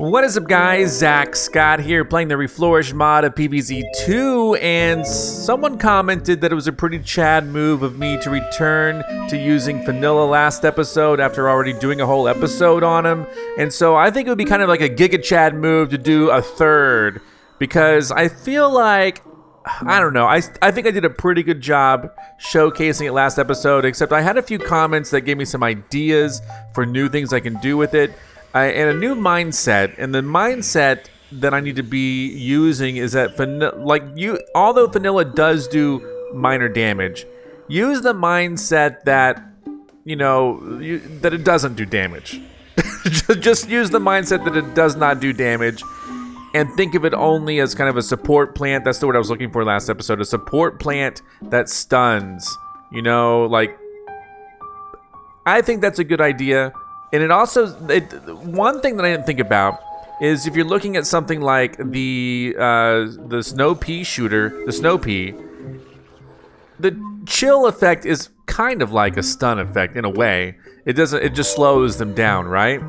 What is up, guys? Zack Scott here, playing the Reflourished mod of PvZ2, and someone commented that it was a pretty Chad move of me to return to using Fanilla last episode after already doing a whole episode on him. And so I think it would be kind of like a Giga Chad move to do a third, because I feel like, I don't know, I think I did a pretty good job showcasing it last episode, except I had a few comments that gave me some ideas for new things I can do with it. And a new mindset, and the mindset that I need to be using is that although Fanilla does do minor damage, use the mindset that that it doesn't do damage. Just use the mindset that it does not do damage, and think of it only as kind of a support plant. That's the word I was looking for last episode. A support plant that stuns. I think that's a good idea. And it also, one thing that I didn't think about is if you're looking at something like the snow pea shooter, the snow pea, the chill effect is kind of like a stun effect in a way. It just slows them down, right?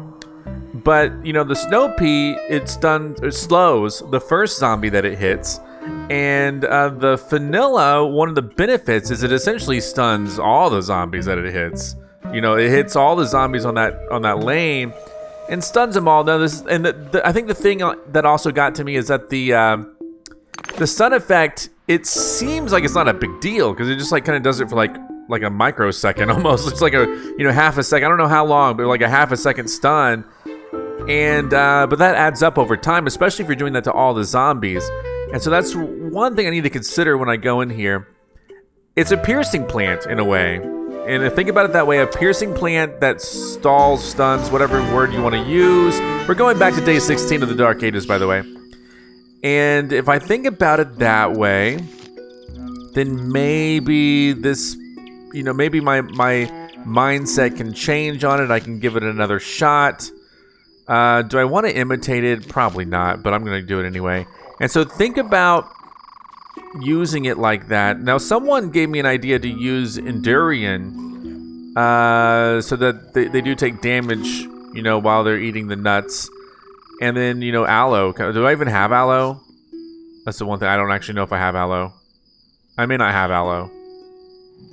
But the snow pea, it slows the first zombie that it hits, and the Fanilla, one of the benefits is it essentially stuns all the zombies that it hits. It hits all the zombies on that lane and stuns them all. Now I think the thing that also got to me is that the stun effect, it seems like it's not a big deal because it just kind of does it for like a microsecond almost. It's like a half a second. I don't know how long, but like a half a second stun. And but that adds up over time, especially if you're doing that to all the zombies. And so that's one thing I need to consider when I go in here. It's a piercing plant in a way. And think about it that way, a piercing plant that stalls, stuns, whatever word you want to use. We're going back to day 16 of the Dark Ages, by the way. And if I think about it that way, then maybe this, maybe my mindset can change on it. I can give it another shot. Do I want to imitate it? Probably not, but I'm going to do it anyway. And so think about using it like that. Now, someone gave me an idea to use Endurion so that they do take damage, while they're eating the nuts. And then, aloe. Do I even have aloe? That's the one thing. I don't actually know if I have aloe. I may not have aloe.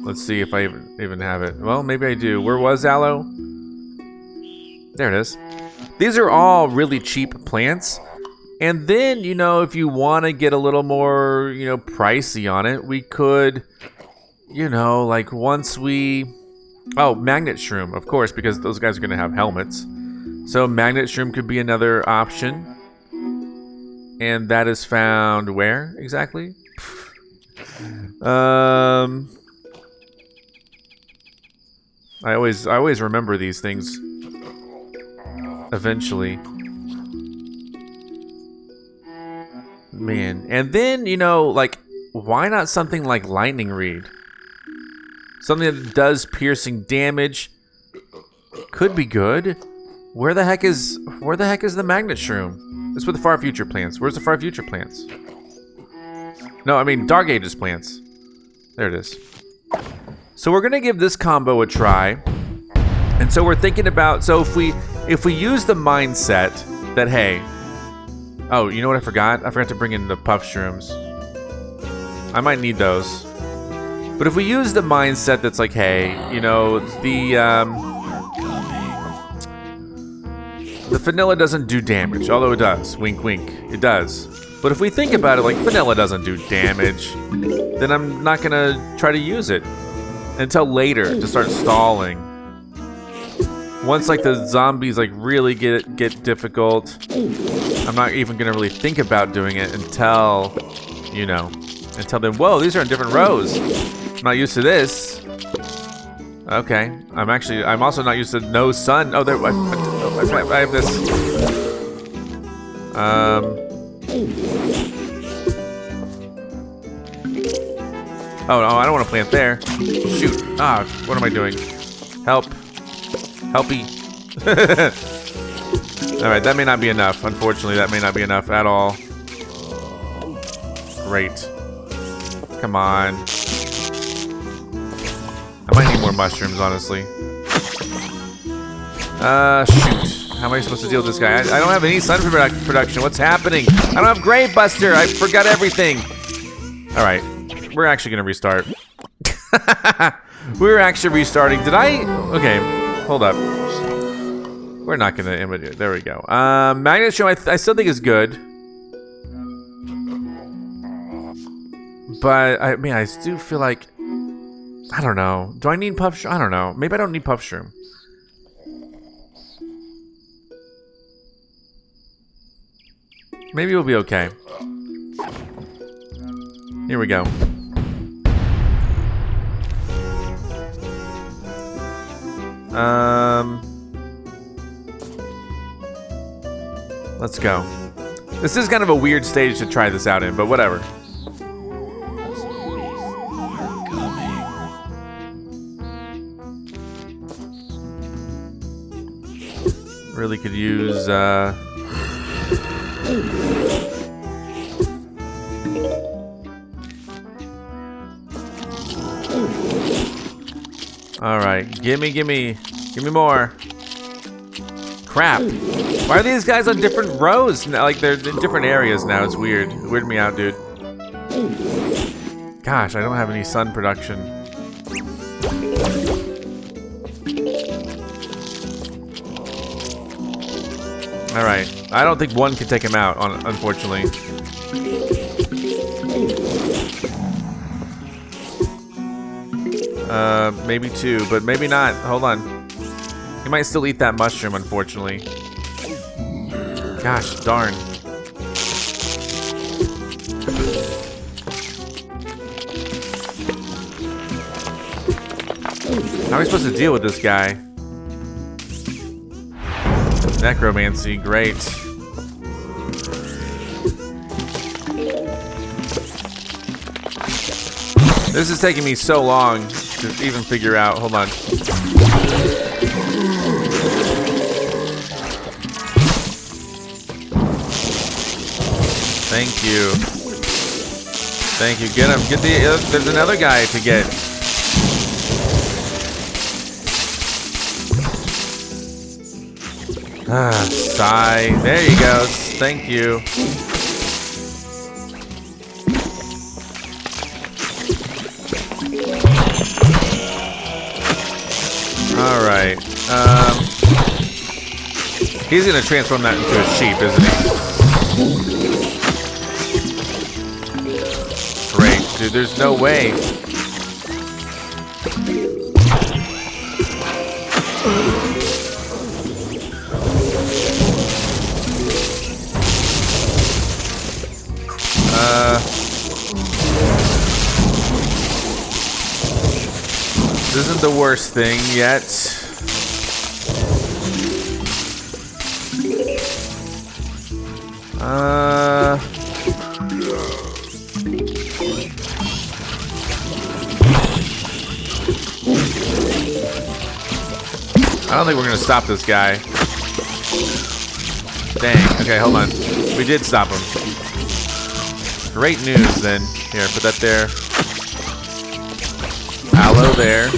Let's see if I even have it. Well, maybe I do. Where was aloe? There it is. These are all really cheap plants. And then, if you want to get a little more, pricey on it, we could, once we... Oh, magnet shroom, of course, because those guys are going to have helmets. So magnet shroom could be another option. And that is found where, exactly? I always remember these things eventually. Man, and then, why not something like lightning reed? Something that does piercing damage could be good. Where the heck is the magnet shroom? It's with the far future plants. Where's the far future plants? No, I mean Dark Ages plants. There it is. So we're gonna give this combo a try. And so we're thinking about, so if we use the mindset that, hey, oh, you know what I forgot? I forgot to bring in the puff shrooms. I might need those. But if we use the mindset that's like, hey, the Fanilla doesn't do damage, although it does. Wink, wink. It does. But if we think about it like Fanilla doesn't do damage, then I'm not gonna try to use it until later to start stalling. Once the zombies really get difficult, I'm not even gonna really think about doing it until then. Whoa, these are in different rows. I'm not used to this. Okay, I'm also not used to no sun. Oh, there. I have this. Oh no, I don't want to plant there. Shoot. Ah, what am I doing? Help. Helpy. Alright, that may not be enough. Unfortunately, that may not be enough at all. Great. Come on. I might need more mushrooms, honestly. Shoot. How am I supposed to deal with this guy? I don't have any sun production. What's happening? I don't have Grave Buster. I forgot everything. All right, we're actually gonna restart. We're actually restarting. Did I? Okay, hold up. We're not gonna imitate. There we go. Magnet Show, I still think is good. But, I mean, I do feel like, I don't know. Do I need Puff Shroom? I don't know. Maybe I don't need Puff Shroom. Maybe we'll be okay. Here we go. Let's go. This is kind of a weird stage to try this out in, but whatever. Really could use, Alright, gimme more. Crap. Why are these guys on different rows? Like, they're in different areas now. It's weird. It weirded me out, dude. Gosh, I don't have any sun production. Alright. I don't think one can take him out, unfortunately. Maybe two, but maybe not. Hold on. He might still eat that mushroom, unfortunately. Gosh, darn. How are we supposed to deal with this guy? Necromancy, great. This is taking me so long to even figure out. Hold on. Thank you. Thank you. Get him. Get the. There's another guy to get. Sigh. There you go. Thank you. All right. He's gonna transform that into a sheep, isn't he? Great, dude. There's no way. This isn't the worst thing yet. I don't think we're gonna stop this guy. Dang. Okay, hold on. We did stop him. Great news, then. Here, put that there. Aloe there.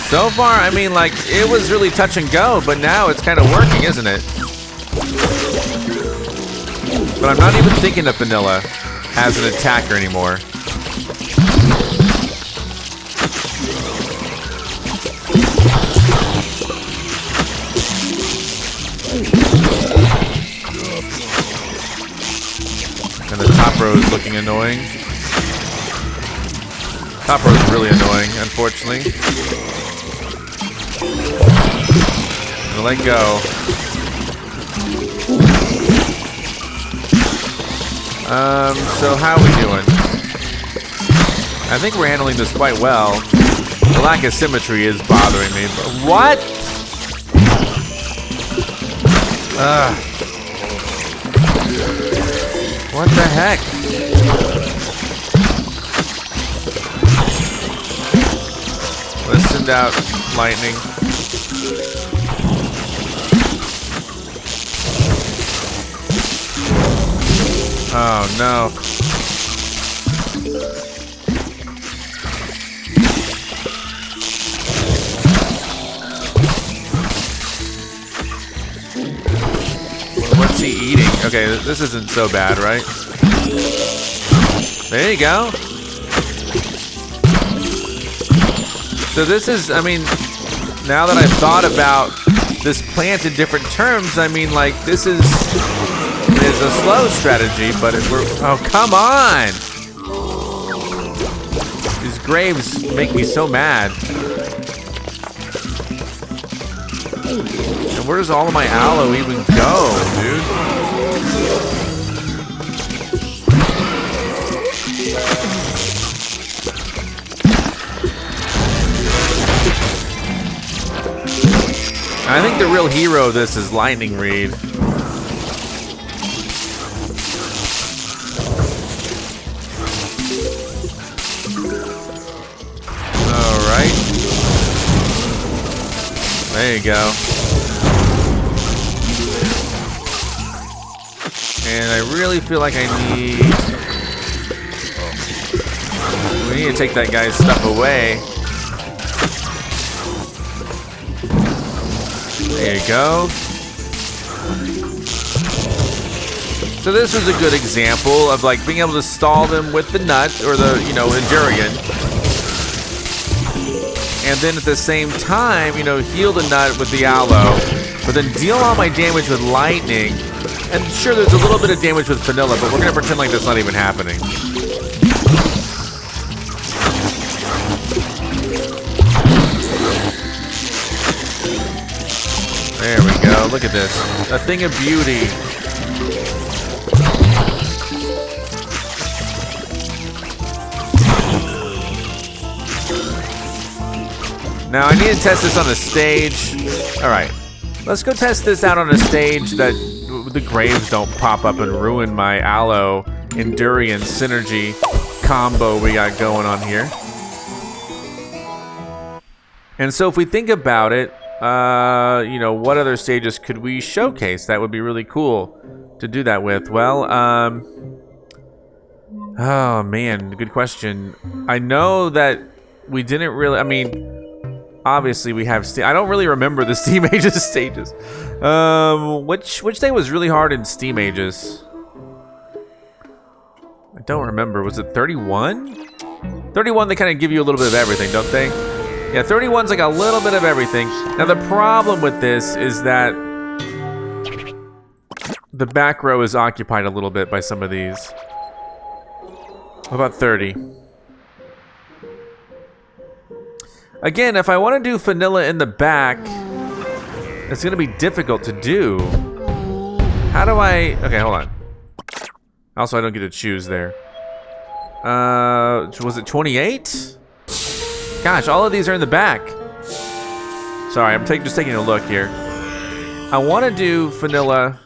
So far, I mean, like, it was really touch and go, but now it's kind of working, isn't it? But I'm not even thinking of Fanilla as an attacker anymore. And the top row is looking annoying. Top row is really annoying, unfortunately. I'm gonna let go. So how are we doing? I think we're handling this quite well. The lack of symmetry is bothering me. But what? What the heck? Let's send out lightning. Oh no. Okay, this isn't so bad, right? There you go. So this is, I mean, now that I've thought about this plant in different terms, I mean, like, this is a slow strategy, but oh, come on! These graves make me so mad. And where does all of my aloe even go, dude? I think the real hero of this is Lightning Reed. Alright. There you go. And I really feel like I need... We need to take that guy's stuff away. There you go. So this was a good example of like being able to stall them with the nut or the, you know, Endurion. And then at the same time, you know, heal the nut with the aloe, but then deal all my damage with lightning. And sure, there's a little bit of damage with Fanilla, but we're gonna pretend like that's not even happening. There we go, look at this. A thing of beauty. Now I need to test this on a stage. All right, let's go test this out on a stage that the graves don't pop up and ruin my aloe Endurion synergy combo we got going on here. And so if we think about it, you know, what other stages could we showcase that would be really cool to do that with? Well, oh man, good question. I know that we didn't really, I mean, obviously we have, I don't really remember the Steam Ages stages. Which day was really hard in Steam Ages? I don't remember, was it 31? 31, they kind of give you a little bit of everything, don't they? Yeah, 31's like a little bit of everything. Now the problem with this is that the back row is occupied a little bit by some of these. What about 30? Again, if I want to do Fanilla in the back, it's going to be difficult to do. How do I... Okay, hold on. Also, I don't get to choose there. Was it 28? Gosh, all of these are in the back. Sorry, I'm just taking a look here. I want to do Fanilla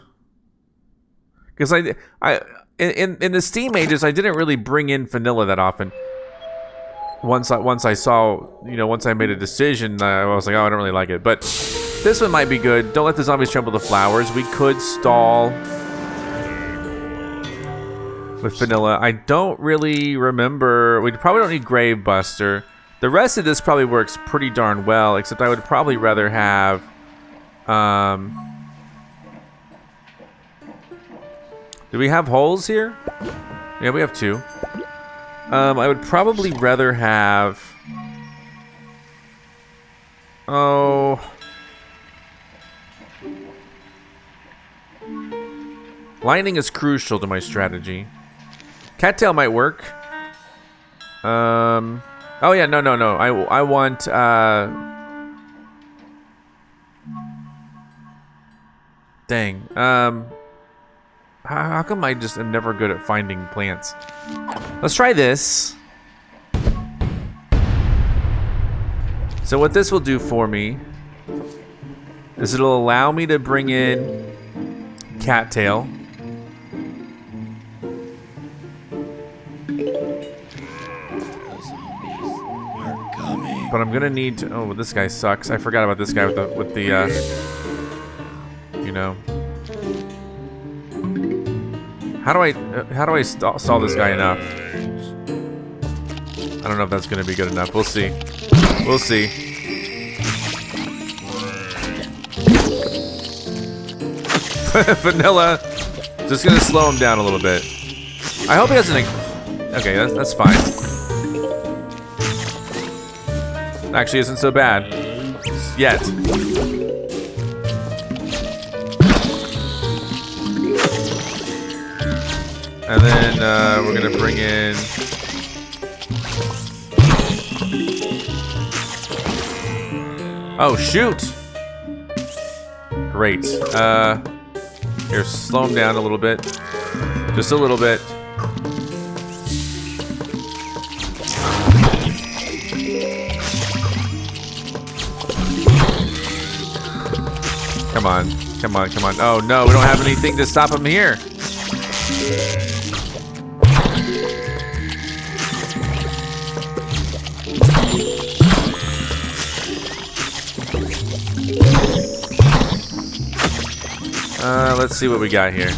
because in the Steam Ages I didn't really bring in Fanilla that often. Once I saw, you know, once I made a decision, I was like, oh, I don't really like it. But this one might be good. Don't let the zombies trample the flowers. We could stall with Fanilla. I don't really remember. We probably don't need Gravebuster. The rest of this probably works pretty darn well, except I would probably rather have... Do we have holes here? Yeah, we have 2. I would probably rather have... Oh... Lightning is crucial to my strategy. Cattail might work. Oh yeah, no. I want dang. How come I just am never good at finding plants? Let's try this. So what this will do for me is it'll allow me to bring in cattail. But I'm gonna need to. Oh, this guy sucks. I forgot about this guy with the you know. How do I stall this guy enough? I don't know if that's gonna be good enough. We'll see. We'll see. Fanilla. Just gonna slow him down a little bit. I hope he doesn't. Okay, that's fine. Actually, isn't so bad yet. And then we're gonna bring in. Oh shoot! Great. Here, slow him down a little bit. Just a little bit. Come on, come on, come on. Oh no, we don't have anything to stop him here. Let's see what we got here.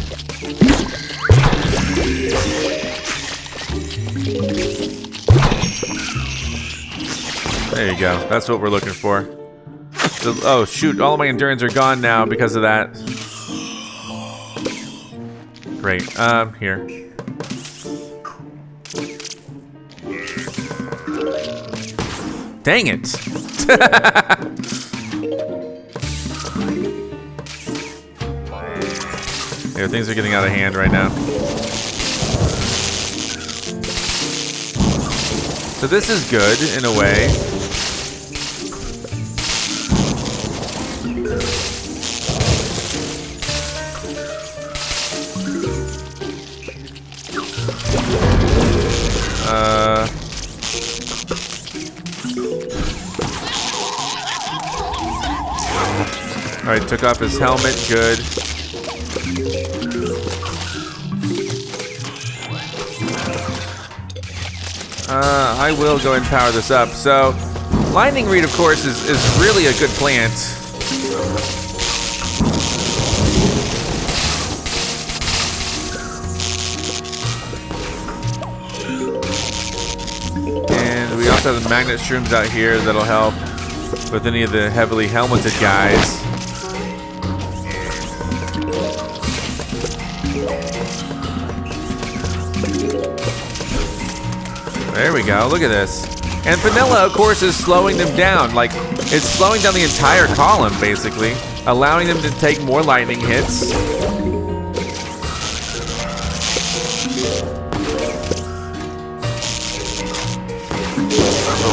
There you go. That's what we're looking for. So, oh shoot, all of my Endurions are gone now because of that. Great. Here. Dang it. Yeah, things are getting out of hand right now. So this is good in a way. All right, took off his helmet. Good. I will go and power this up. So, Lightning Reed, of course, is really a good plant. And we also have the magnet shrooms out here that'll help with any of the heavily helmeted guys. There we go, look at this. And Fanilla, of course, is slowing them down. Like, it's slowing down the entire column, basically. Allowing them to take more lightning hits. Number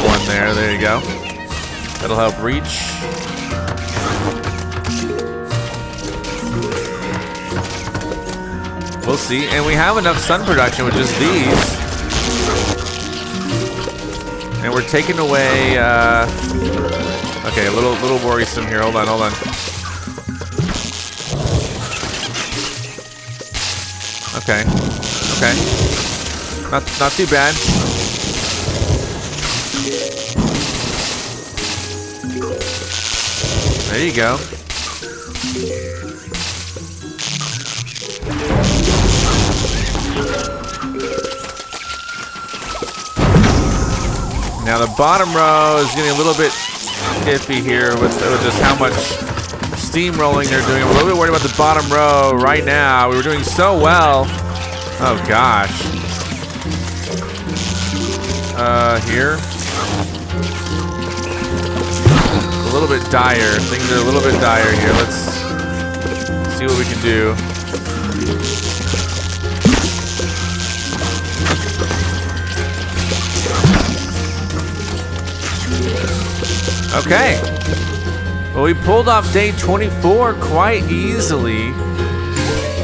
one there you go. That'll help reach. We'll see, and we have enough sun production with just these. And we're taking away, okay, a little worrisome here. Hold on. Okay. Not too bad. There you go. Now the bottom row is getting a little bit iffy here with just how much steamrolling they're doing. I'm a little bit worried about the bottom row right now. We were doing so well. Oh gosh. Here. A little bit dire. Things are a little bit dire here. Let's see what we can do. Okay. Well, we pulled off day 24 quite easily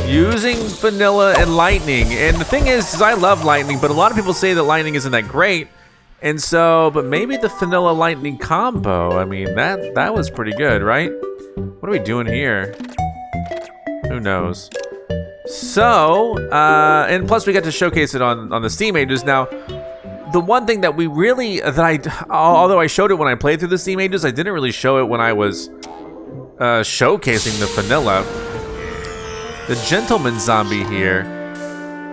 using Fanilla and Lightning. And the thing is I love Lightning, but a lot of people say that Lightning isn't that great. And so, but maybe the Fanilla Lightning combo, I mean, that was pretty good, right? What are we doing here? Who knows? So, and plus we got to showcase it on the Steam Ages. Now, the one thing that we really, although I showed it when I played through the Steam Ages, I didn't really show it when I was showcasing the Fanilla. The Gentleman Zombie here.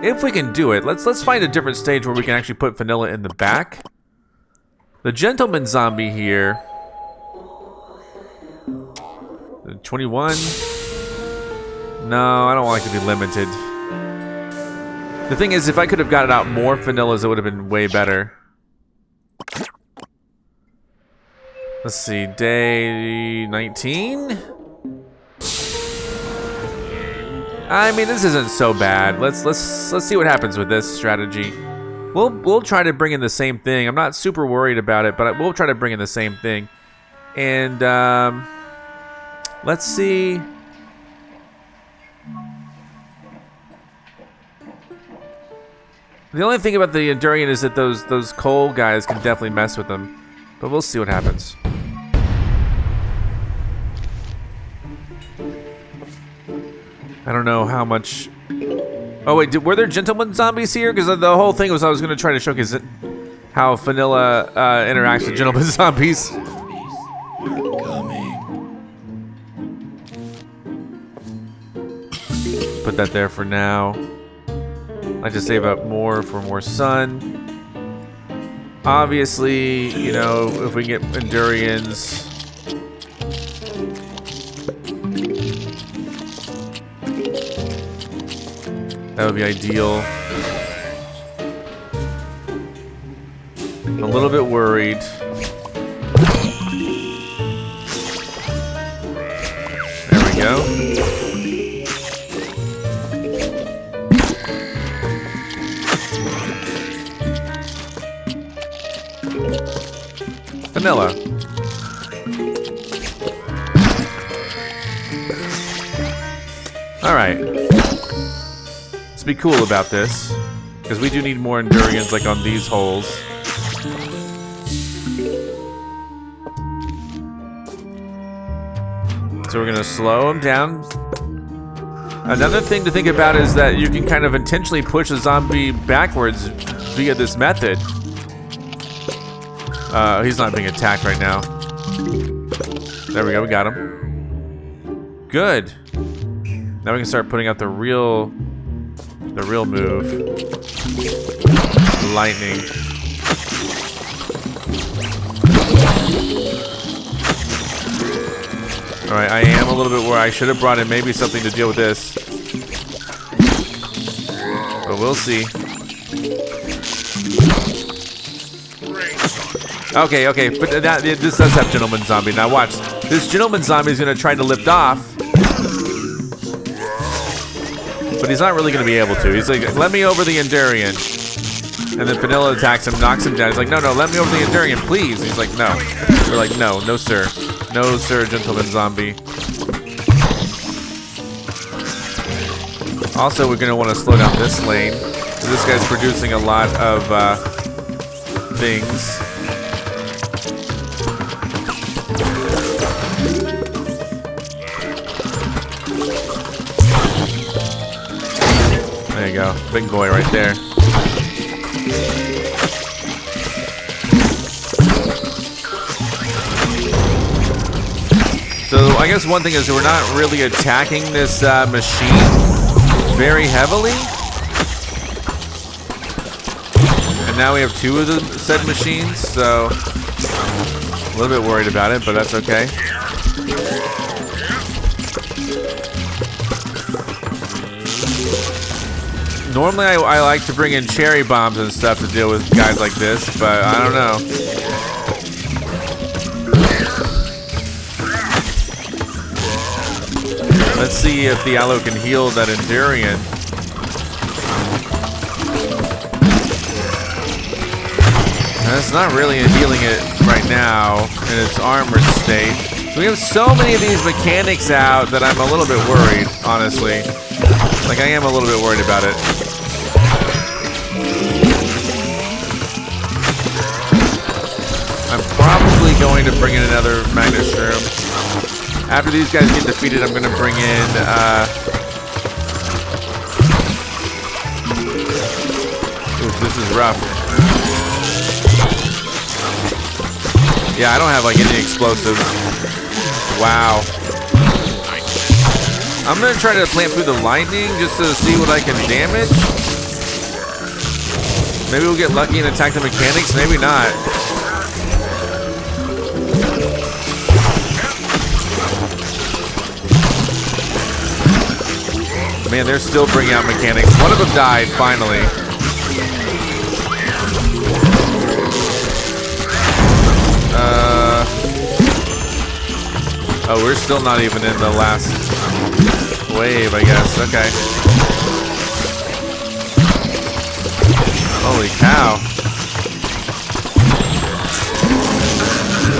If we can do it, let's find a different stage where we can actually put Fanilla in the back. The Gentleman Zombie here. 21. No, I don't like to be limited. The thing is, if I could have gotten out more Fanillas, it would have been way better. Let's see, day 19? I mean, this isn't so bad. Let's see what happens with this strategy. We'll try to bring in the same thing. I'm not super worried about it, but we'll try to bring in the same thing. And let's see. The only thing about the Endurion is that those coal guys can definitely mess with them, but we'll see what happens. I don't know how much. Oh wait, were there gentleman zombies here? Because the whole thing was I was going to try to showcase it, how Fanilla interacts with gentleman zombies. Put that there for now. I like to save up more for more sun. Obviously, you know, if we get Endurions. That would be ideal. I'm a little bit worried. There we go. Fanilla. All right. Let's be cool about this, because we do need more Endurions like on these holes. So we're gonna slow them down. Another thing to think about is that you can kind of intentionally push a zombie backwards via this method. He's not being attacked right now. There we go, we got him. Good. Now we can start putting out the real move. Lightning. Alright, I am a little bit where I should have brought in maybe something to deal with this. But we'll see. Okay, but this does have Gentleman Zombie. Now watch. This Gentleman Zombie is going to try to lift off. But he's not really going to be able to. He's like, let me over the Endurion. And then Fanilla attacks him, knocks him down. He's like, no, let me over the Endurion, please. He's like, no. We're like, no, sir. No, sir, Gentleman Zombie. Also, we're going to want to slow down this lane. This guy's producing a lot of things. There you go. Big boy right there. So I guess one thing is that we're not really attacking this machine very heavily. And now we have two of the said machines, so a little bit worried about it, but that's okay. Normally I like to bring in cherry bombs and stuff to deal with guys like this, but I don't know. Let's see if the aloe can heal that Endurion. It's not really healing it right now in its armored state. We have so many of these mechanics out that I'm a little bit worried, honestly. Like, I am a little bit worried about it. I'm probably going to bring in another Magnet Shroom. After these guys get defeated, I'm going to bring in, oof, this is rough. Yeah, I don't have, like, any explosives. Wow. I'm going to try to plant through the lightning just to see what I can damage. Maybe we'll get lucky and attack the mechanics. Maybe not. Man, they're still bringing out mechanics. One of them died, finally. Oh, we're still not even in the last wave, I guess. Okay. Holy cow.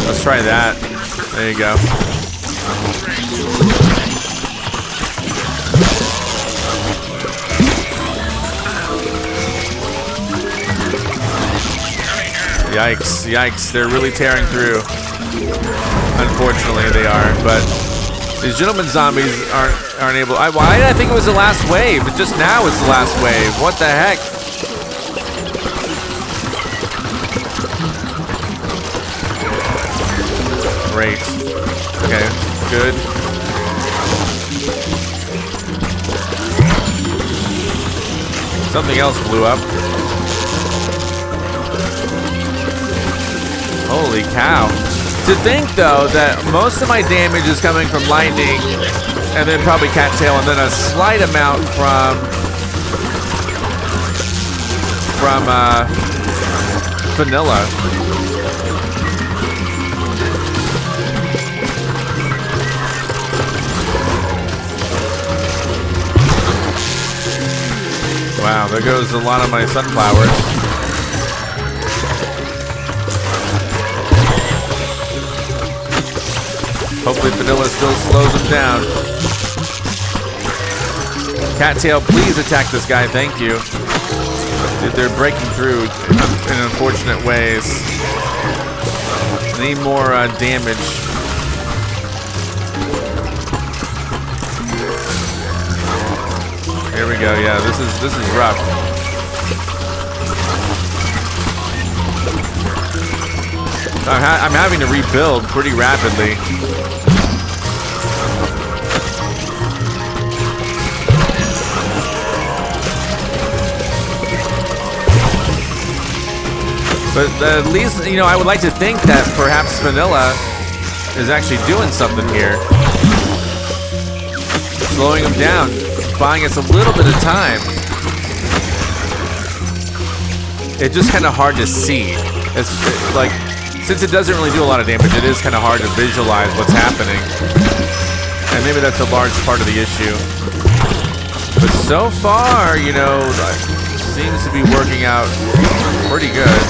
Let's try that. There you go. Yikes, yikes. They're really tearing through. Unfortunately, they are, but these gentlemen zombies aren't able. Why did I think it was the last wave? But just now it's the last wave. What the heck? Great. Okay, good. Something else blew up. Holy cow. To think, though, that most of my damage is coming from lightning, and then probably cattail, and then a slight amount from Fanilla. Wow, there goes a lot of my sunflowers. Hopefully Fanilla still slows him down. Cattail, please attack this guy. Thank you. Dude, they're breaking through in unfortunate ways. Need more damage. Here we go. Yeah, this is rough. I'm having to rebuild pretty rapidly. But at least, you know, I would like to think that perhaps Fanilla is actually doing something here. Slowing him down, buying us a little bit of time. It's just kind of hard to see. It's like, since it doesn't really do a lot of damage, it is kind of hard to visualize what's happening. And maybe that's a large part of the issue. But so far, you know, seems to be working out pretty good.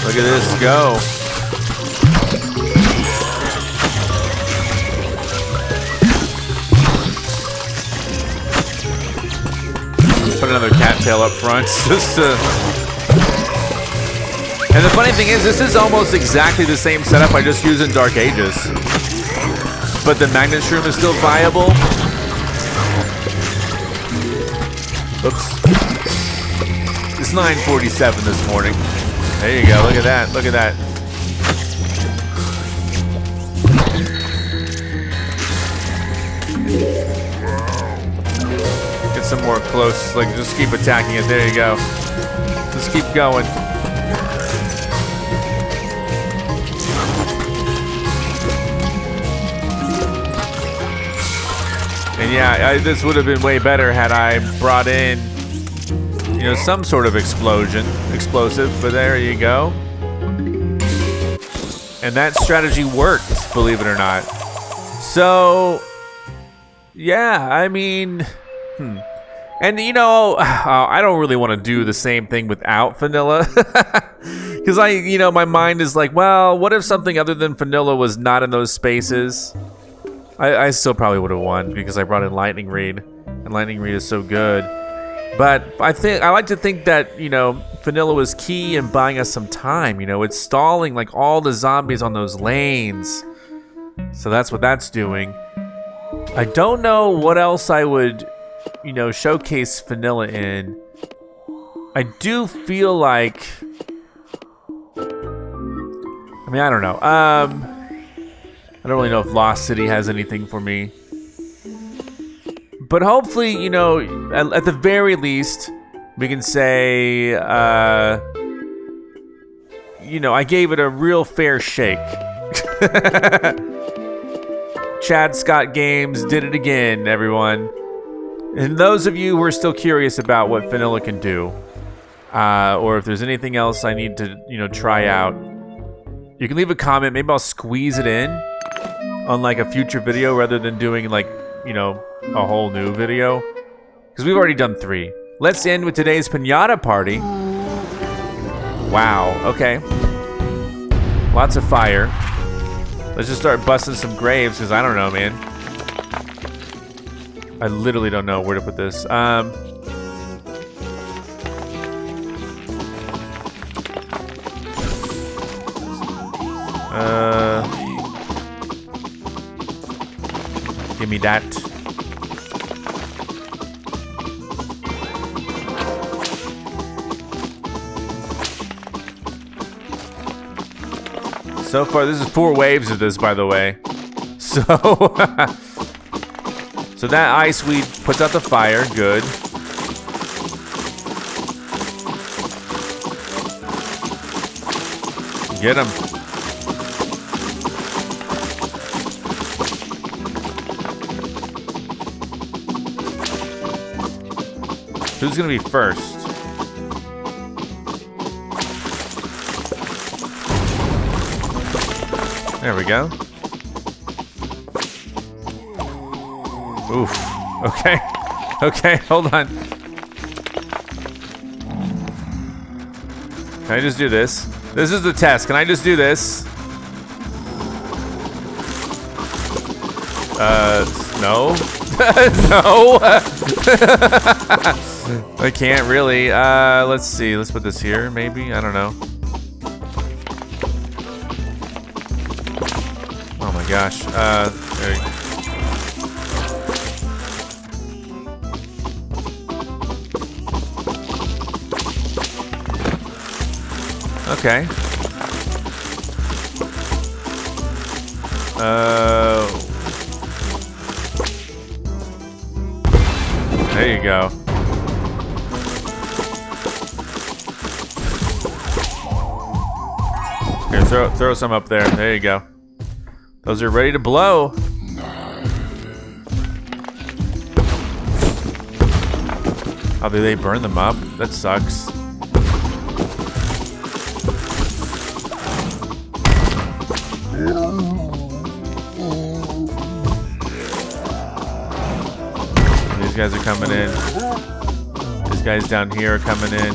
Look at this go. Put another cattail up front. Just to... And the funny thing is, this is almost exactly the same setup I just used in Dark Ages. But the magnet shroom is still viable. Oops. It's 9:47 this morning. There you go. Look at that. Look at that. Get some more close. Like, just keep attacking it. There you go. Just keep going. And yeah, this would have been way better had I brought in, you know, some sort of explosive, but there you go. And that strategy worked, believe it or not. So, yeah, I mean, And, you know, I don't really want to do the same thing without Fanilla. Because you know, my mind is like, well, what if something other than Fanilla was not in those spaces? I still probably would have won because I brought in Lightning Reed. And Lightning Reed is so good. But I like to think that, you know, Fanilla was key in buying us some time. You know, it's stalling like all the zombies on those lanes. So that's what that's doing. I don't know what else I would, you know, showcase Fanilla in. I do feel like, I mean, I don't know. I don't really know if Lost City has anything for me. But hopefully, you know, at the very least, we can say, you know, I gave it a real fair shake. ZackScottGames did it again, everyone. And those of you who are still curious about what Fanilla can do, or if there's anything else I need to, you know, try out, you can leave a comment. Maybe I'll squeeze it in on like a future video rather than doing like, you know, a whole new video. Because we've already done 3. Let's end with today's Pinata Party. Wow, okay. Lots of fire. Let's just start busting some graves, because I don't know, man. I literally don't know where to put this. Give me that. So far, this is 4 waves of this, by the way. So, so that ice weed puts out the fire. Good. Get him. Who's gonna be first? There we go. Oof. Okay. Okay, hold on. Can I just do this? This is the test. Can I just do this? No. No. I can't really. Let's see. Let's put this here, maybe. I don't know. Oh my gosh. There you go. Okay. There you go. Here, throw some up there. There you go. Those are ready to blow. Oh, do they burn them up? That sucks. These guys are coming in. These guys down here are coming in.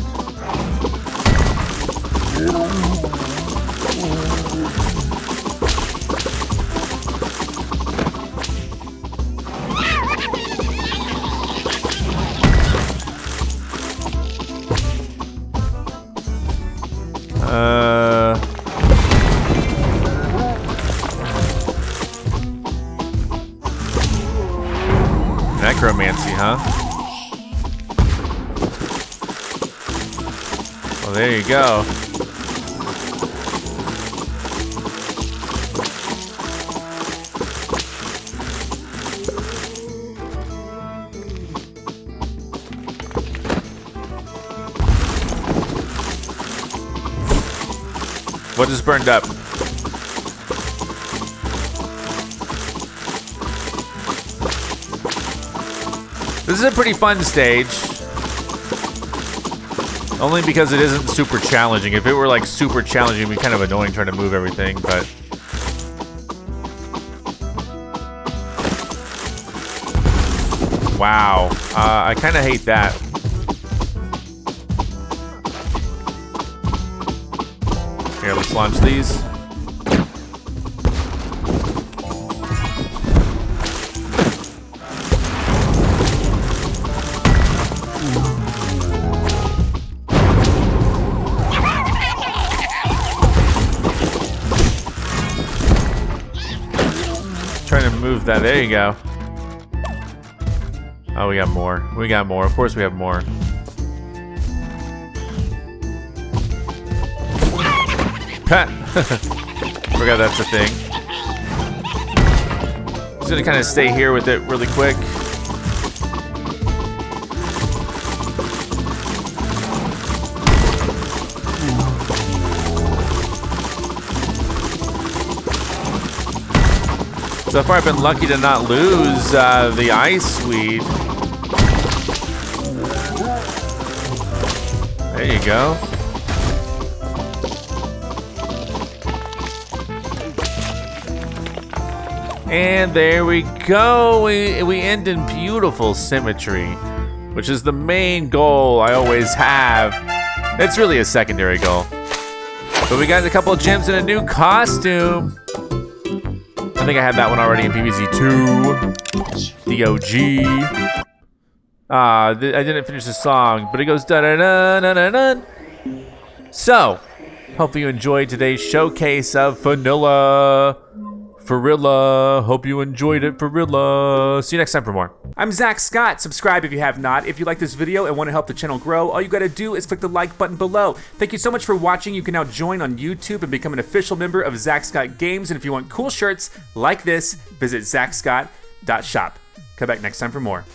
Necromancy, huh? Well, there you go. What just burned up? This is a pretty fun stage. Only because it isn't super challenging. If it were like super challenging, it'd be kind of annoying trying to move everything, but... Wow. I kind of hate that. Here, let's launch these. Trying to move that. There you go. Oh, we got more. We got more. Of course we have more. Forgot that's a thing. Just gonna kind of stay here with it really quick. So far, I've been lucky to not lose the ice sweet. There you go. And there we go. We end in beautiful symmetry, which is the main goal I always have. It's really a secondary goal. But we got a couple of gems and a new costume. I think I had that one already in PVZ2. The OG. I didn't finish the song, but it goes da-da-da-da-da-da. So, hopefully you enjoyed today's showcase of Fanilla. Farilla, hope you enjoyed it, Farilla. See you next time for more. I'm Zack Scott. Subscribe if you have not. If you like this video and want to help the channel grow, all you gotta do is click the like button below. Thank you so much for watching. You can now join on YouTube and become an official member of ZackScottGames. And if you want cool shirts like this, visit ZackScott.shop. Come back next time for more.